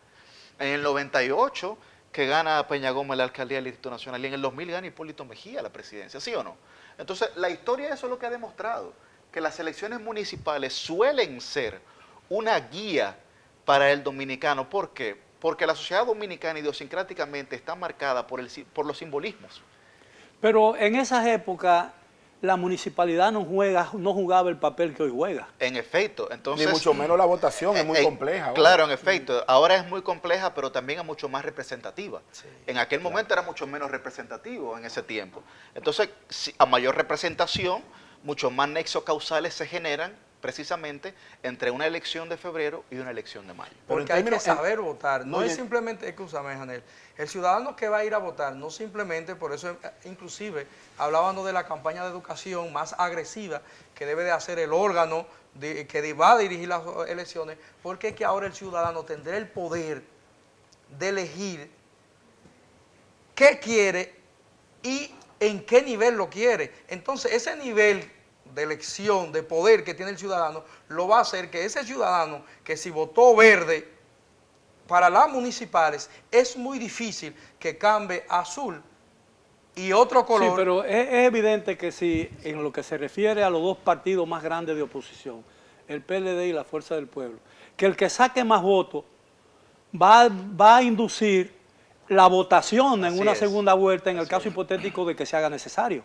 En el 98, que gana Peña Gómez la alcaldía del Distrito Nacional, y en el 2000 gana Hipólito Mejía la presidencia, ¿sí o no? Entonces, la historia eso es lo que ha demostrado, que las elecciones municipales suelen ser una guía para el dominicano. ¿Por qué? Porque la sociedad dominicana idiosincráticamente está marcada por los simbolismos. Pero en esas épocas la municipalidad no jugaba el papel que hoy juega. En efecto, entonces... Ni mucho menos la votación, es muy compleja. Claro, en efecto. Ahora es muy compleja, pero también es mucho más representativa. Sí, en aquel momento era mucho menos representativo en ese tiempo. Entonces, a mayor representación, mucho más nexos causales se generan precisamente entre una elección de febrero y una elección de mayo. Porque hay que saber votar, no es simplemente, escúchame, Janel, el ciudadano que va a ir a votar, no simplemente, por eso inclusive hablábamos de la campaña de educación más agresiva que debe de hacer el órgano que va a dirigir las elecciones, porque es que ahora el ciudadano tendrá el poder de elegir qué quiere y en qué nivel lo quiere. Entonces, ese nivel de elección, de poder que tiene el ciudadano, lo va a hacer que ese ciudadano que si votó verde para las municipales, es muy difícil que cambie a azul y otro color. Sí, pero es evidente que si en lo que se refiere a los dos partidos más grandes de oposición, el PLD y la Fuerza del Pueblo, que el que saque más votos va a inducir la votación en una segunda vuelta en el caso hipotético de que se haga necesario.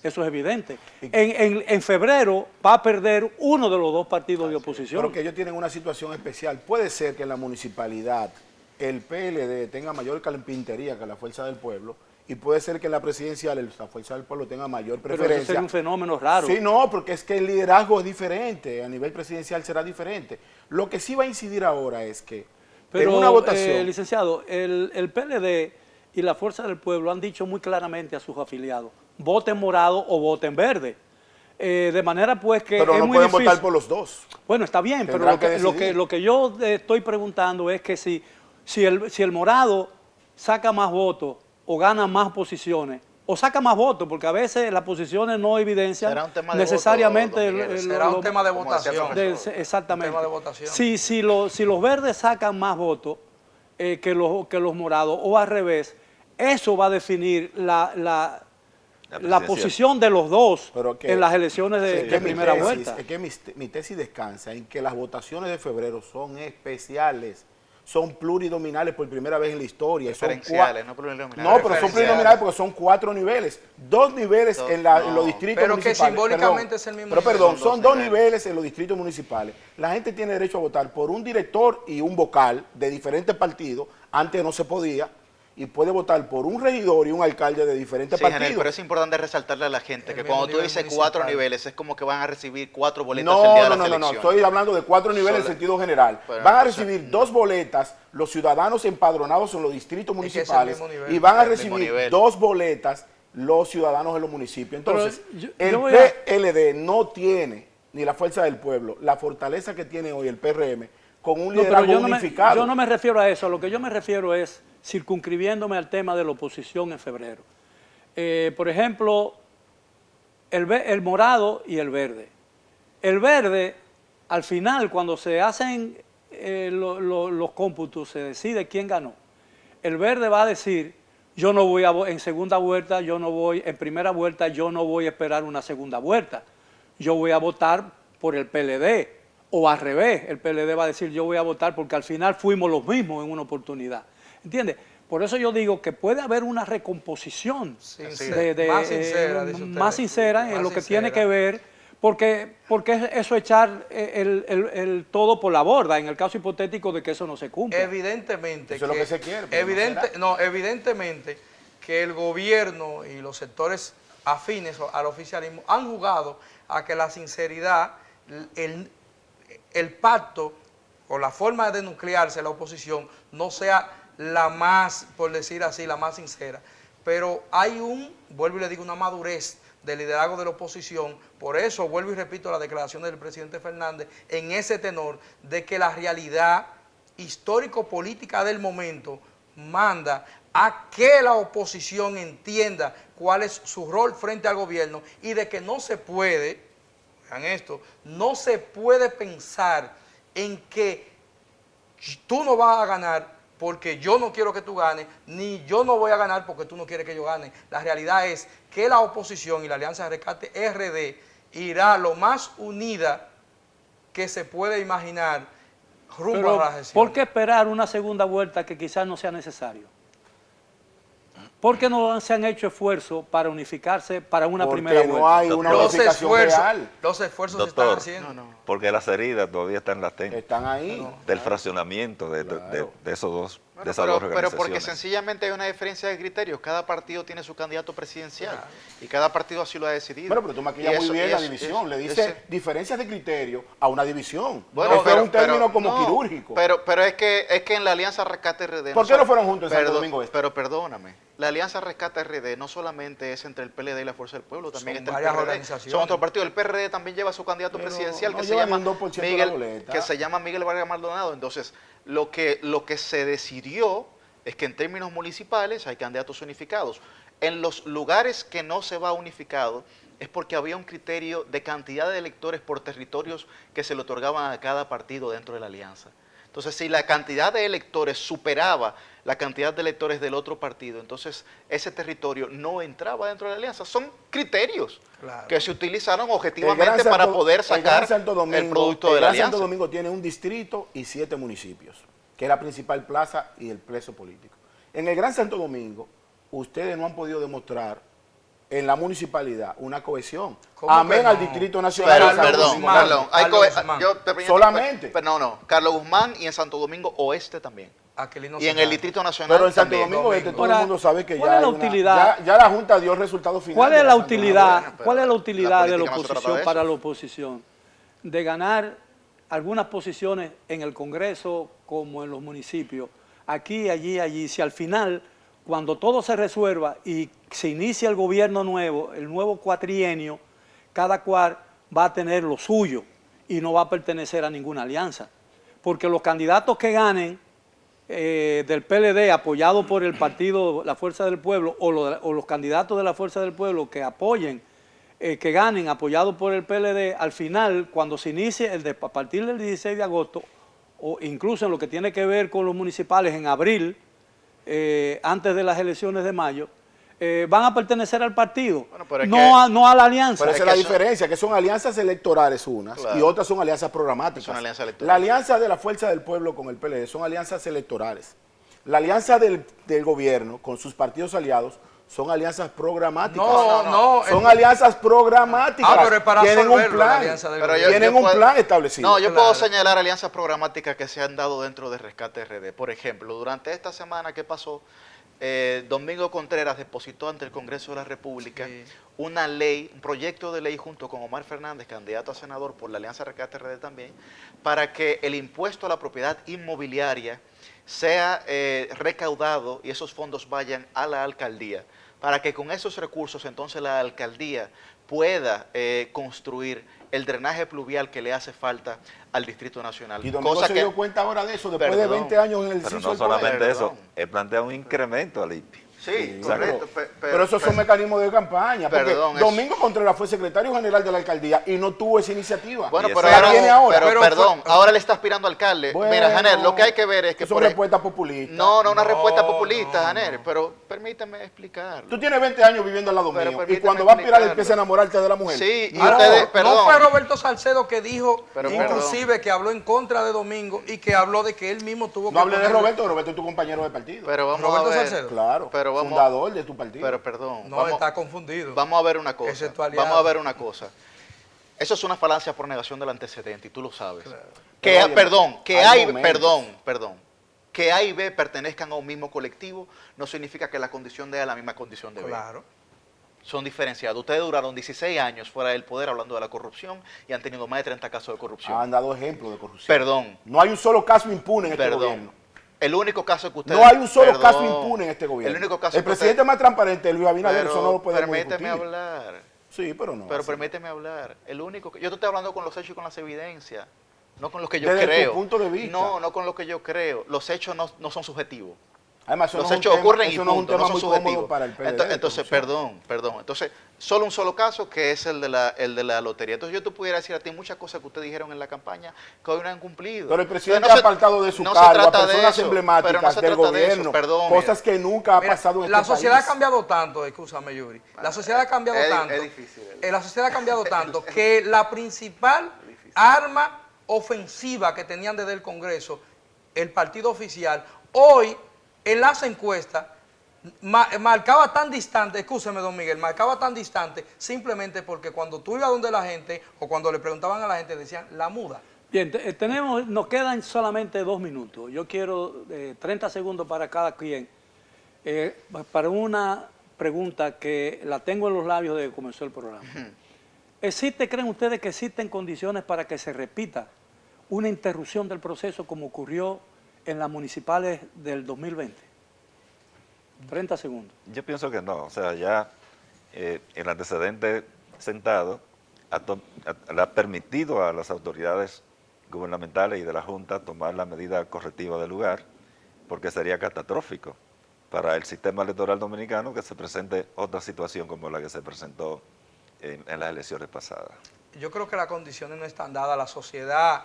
Eso es evidente. En febrero va a perder uno de los dos partidos de oposición. Pero que ellos tienen una situación especial. Puede ser que en la municipalidad el PLD tenga mayor carpintería que la Fuerza del Pueblo, y puede ser que en la presidencial la Fuerza del Pueblo tenga mayor preferencia. Pero eso sería un fenómeno raro. Sí, no, porque es que el liderazgo es diferente, a nivel presidencial será diferente. Lo que sí va a incidir ahora es que pero, en una votación... licenciado, el PLD y la Fuerza del Pueblo han dicho muy claramente a sus afiliados, voten morado o voten verde. De manera pues que pero es no muy pueden difícil. votar por los dos. Bueno, está bien, pero lo que yo estoy preguntando es que si el morado saca más votos o gana más posiciones, o saca más votos, porque a veces las posiciones no evidencian necesariamente... Será un tema de votación. Exactamente. Un tema de votación. Si los verdes sacan más votos que los morados, o al revés, eso va a definir la posición de los dos en las elecciones de primera vuelta. Es que mi tesis descansa en que las votaciones de febrero son especiales, son pluridominales por primera vez en la historia. Diferenciales, no pluridominales. No, pero son pluridominales porque son 4 niveles. 2 niveles en los distritos pero municipales. Que simbólicamente es el mismo nivel. Perdón, son 2 niveles en los distritos municipales. La gente tiene derecho a votar por un director y un vocal de diferentes partidos. Antes no se podía. Y puede votar por un regidor y un alcalde de diferentes partidos. Janel, pero es importante resaltarle a la gente que cuando tú dices 4 niveles es como que van a recibir 4 boletas el día de las elecciones. No, estoy hablando de 4 niveles en sentido general. Van a recibir 2 boletas los ciudadanos empadronados en los distritos municipales y van a recibir 2 boletas los ciudadanos en los municipios. Entonces, el PLD no tiene, ni la Fuerza del Pueblo, la fortaleza que tiene hoy el PRM con un liderazgo unificado. Yo no me refiero a eso, a lo que yo me refiero es circunscribiéndome al tema de la oposición en febrero. Por ejemplo, el morado y el verde. El verde, al final, cuando se hacen los cómputos, se decide quién ganó. El verde va a decir, yo no voy en segunda vuelta, yo no voy en primera vuelta, yo no voy a esperar una segunda vuelta. Yo voy a votar por el PLD. O al revés, el PLD va a decir, yo voy a votar porque al final fuimos los mismos en una oportunidad. ¿Entiendes? Por eso yo digo que puede haber una recomposición más sincera en lo que tiene que ver, porque eso echar el todo por la borda, en el caso hipotético de que eso no se cumpla. Evidentemente. Eso es lo que se quiere. Evidentemente que el gobierno y los sectores afines al oficialismo han jugado a que la sinceridad, el pacto o la forma de nuclearse la oposición no sea la más, por decir así, la más sincera. Pero hay vuelvo y le digo, una madurez del liderazgo de la oposición. Por eso vuelvo y repito la declaración del presidente Fernández en ese tenor de que la realidad histórico-política del momento manda a que la oposición entienda cuál es su rol frente al gobierno y de que no se puede, vean esto, no se puede pensar en que tú no vas a ganar porque yo no quiero que tú ganes, ni yo no voy a ganar porque tú no quieres que yo gane. La realidad es que la oposición y la Alianza Rescate RD irá lo más unida que se puede imaginar rumbo Pero, a la gestión. ¿por qué esperar una segunda vuelta que quizás no sea necesario? ¿Por qué no se han hecho esfuerzos para unificarse para una Porque primera no vuelta? hay una los unificación real. esfuerzos se Doctor, están haciendo. porque las heridas todavía están latentes Están ahí. del fraccionamiento de esos dos, Bueno, de esas dos organizaciones. pero porque sencillamente hay una diferencia de criterios. Cada partido tiene su candidato presidencial y cada partido así lo ha decidido. Bueno, pero tú maquillas muy bien la división. Le dices diferencias de criterio a una división. Eso es un término como no, quirúrgico. Pero es que en la Alianza Rescate RD... ¿Por qué no fueron juntos en Santo Domingo Este? Pero perdóname, la Alianza Rescate RD no solamente es entre el PLD y la Fuerza del Pueblo, también Son está el varias PRD. organizaciones. Son otros partidos. El PRD también lleva su candidato Pero presidencial no que se lleva llama ni un 2% de la Miguel, boleta. que se llama Miguel Vargas Maldonado. Entonces, lo que se decidió es que en términos municipales hay candidatos unificados. En los lugares que no se va unificado es porque había un criterio de cantidad de electores por territorios que se le otorgaban a cada partido dentro de la alianza. Entonces, si la cantidad de electores superaba la cantidad de electores del otro partido, entonces ese territorio no entraba dentro de la alianza. Son criterios que se utilizaron objetivamente para poder sacar el producto de la alianza. Santo Domingo tiene un distrito y 7 municipios, que es la principal plaza y el preso político. En el Gran Santo Domingo, ustedes no han podido demostrar en la municipalidad una cohesión. Amén al Distrito Nacional. Pero, de Santo perdón, Domingo. perdón. Solamente. Pero no, Carlos Guzmán y en Santo Domingo Oeste también. Aquilino Y en Cenal. el Distrito Nacional Pero en Santo también. Domingo Este todo Ahora, el mundo sabe que ¿cuál ya es la hay una- utilidad? ya la Junta dio el resultado final. ¿Cuál es de la Santo utilidad? bueno, pero ¿Cuál es la la utilidad de la política no se trata oposición de eso. para la oposición? De ganar algunas posiciones en el Congreso como en los municipios, aquí, allí, allí. Si al final, cuando todo se resuelva y se inicia el gobierno nuevo, el nuevo cuatrienio, cada cual va a tener lo suyo y no va a pertenecer a ninguna alianza. Porque los candidatos que ganen del PLD apoyado por el partido La Fuerza del Pueblo o los candidatos de la Fuerza del Pueblo que apoyen, que ganen apoyados por el PLD, al final cuando se inicie a partir del 16 de agosto o incluso en lo que tiene que ver con los municipales en abril, antes de las elecciones de mayo, van a pertenecer al partido, Bueno, pero es no a la alianza. Pero esa es la que eso- diferencia, que son alianzas electorales unas Claro. y otras son alianzas programáticas. Son alianzas electorales. La alianza de la Fuerza del Pueblo con el PLD son alianzas electorales. La alianza del gobierno con sus partidos aliados son alianzas programáticas. No, Son alianzas programáticas. pero es para Tienen un absorberlo, la plan. alianza del Pero gobierno. Tienen un plan establecido. No, yo Claro. puedo señalar alianzas programáticas que se han dado dentro de Rescate RD. Por ejemplo, durante esta semana que pasó, Domingo Contreras depositó ante el Congreso de la República una ley, un proyecto de ley junto con Omar Fernández, candidato a senador por la Alianza Rescate RD también, para que el impuesto a la propiedad inmobiliaria sea recaudado y esos fondos vayan a la alcaldía, para que con esos recursos entonces la alcaldía pueda construir el drenaje pluvial que le hace falta al Distrito Nacional. Y Domingo se dio cuenta ahora de eso, después de Perdón. 20 años en el Pero ejercicio no del poder. solamente eso, Perdón. él plantea un incremento al IPI. Sí, Sí, correcto. pero esos son mecanismos de campaña. Porque Perdón, eso- Domingo Contreras fue secretario general de la alcaldía y no tuvo esa iniciativa. Bueno, Y pero eso- ahora, tiene ahora. pero Pero perdón, fue- ahora le está aspirando a alcalde. Bueno, Mira, Janer, lo que hay que ver es que son por respuestas populistas. No, una No, respuesta populista, no, Janer, no. pero permíteme explicarlo. Tú tienes 20 años viviendo al lado Pero mío y permíteme cuando vas a aspirar explicarlo. empieza a enamorarte de la mujer. Sí, y Ah, no, ustedes, perdón. no fue Roberto Salcedo que dijo, Pero inclusive que habló en contra de Domingo y que habló de que él mismo tuvo que No hable de ponerle- Roberto, Roberto es tu compañero de partido. Pero vamos Roberto a ver. Salcedo. Claro, Pero vamos- fundador de tu partido. Pero perdón, No, vamos, está confundido. vamos a ver una cosa. Ese es tu aliado. Vamos a ver una cosa. Eso es una falacia por negación del antecedente y tú lo sabes. Claro. Que, Pero, oye, perdón, que hay hay, momentos. perdón, que A y B pertenezcan a un mismo colectivo no significa que la condición de A es la misma condición de B. Claro. Son diferenciados. Ustedes duraron 16 años fuera del poder hablando de la corrupción y han tenido más de 30 casos de corrupción. Han dado ejemplos de corrupción. Perdón, No hay un solo caso impune en este perdón. gobierno. El único caso que ustedes... No hay un solo perdón, caso impune en este gobierno. El único caso El que presidente ustedes- más transparente, Luis Abinader, Pero eso no lo podemos permíteme discutir. hablar. Sí, pero no. Pero así. permíteme hablar. El único que, yo te estoy hablando con los hechos y con las evidencias, no con lo que yo Desde tu creo. punto de vista. No, no con lo que yo creo. Los hechos no son subjetivos. Además, eso Los no es un hechos tema- ocurren y eso no es un punto, tema no son muy cómodo subjetivos. para el PLD. Entonces, corrupción. perdón. Entonces, solo un solo caso que es el de la lotería. Entonces, yo te pudiera decir a ti muchas cosas que ustedes dijeron en la campaña que hoy no han cumplido. Pero el presidente Entonces, ha apartado de su no se cargo a trata de personas eso, pero no emblemáticas se del trata de eso, gobierno, perdón, cosas que nunca ha Mira, pasado en la este sociedad país. ha cambiado tanto, escúchame Yuri, la sociedad ha cambiado es tanto, difícil. la sociedad ha cambiado tanto que la principal arma ofensiva que tenían desde el Congreso, el partido oficial, hoy en las encuestas marcaba tan distante, escúcheme don Miguel, marcaba tan distante simplemente porque cuando tú ibas donde la gente o cuando le preguntaban a la gente decían la muda. Bien, nos quedan solamente 2 minutos. Yo quiero 30 segundos para cada quien. Para una pregunta que la tengo en los labios desde que comenzó el programa. ¿Creen ustedes que existen condiciones para que se repita una interrupción del proceso como ocurrió en las municipales del 2020? 30 segundos. Yo pienso que no, o sea, ya el antecedente sentado le ha permitido a las autoridades gubernamentales y de la Junta tomar la medida correctiva del lugar, porque sería catastrófico para el sistema electoral dominicano que se presente otra situación como la que se presentó en las elecciones pasadas. Yo creo que las condiciones no están dadas, la sociedad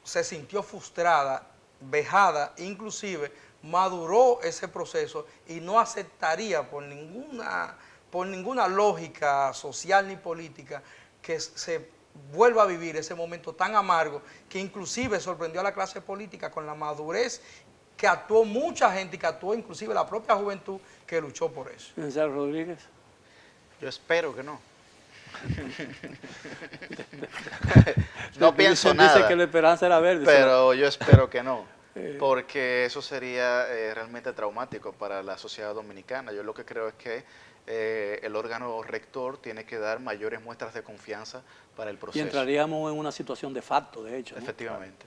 se sintió frustrada, vejada, inclusive maduró ese proceso y no aceptaría por ninguna lógica social ni política que se vuelva a vivir ese momento tan amargo que inclusive sorprendió a la clase política con la madurez que actuó mucha gente y que actuó inclusive la propia juventud que luchó por eso. Licenciado Rodríguez. Yo espero que no. No pienso nada. Dice que la esperanza era verde. Pero yo espero que no, porque eso sería realmente traumático para la sociedad dominicana. Yo lo que creo es que el órgano rector tiene que dar mayores muestras de confianza para el Y proceso. entraríamos en una situación de facto, de hecho, ¿no? Efectivamente.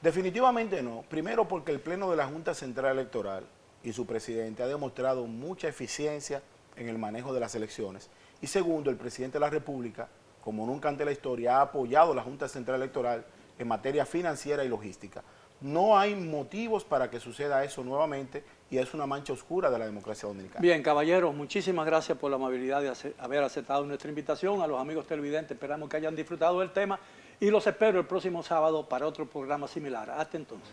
Definitivamente no. Primero porque el Pleno de la Junta Central Electoral y su presidente ha demostrado mucha eficiencia en el manejo de las elecciones. Y segundo, el presidente de la República, como nunca ante la historia, ha apoyado a la Junta Central Electoral en materia financiera y logística. No hay motivos para que suceda eso nuevamente y es una mancha oscura de la democracia dominicana. Bien, caballeros, muchísimas gracias por la amabilidad de haber aceptado nuestra invitación. A los amigos televidentes, esperamos que hayan disfrutado del tema y los espero el próximo sábado para otro programa similar. Hasta entonces.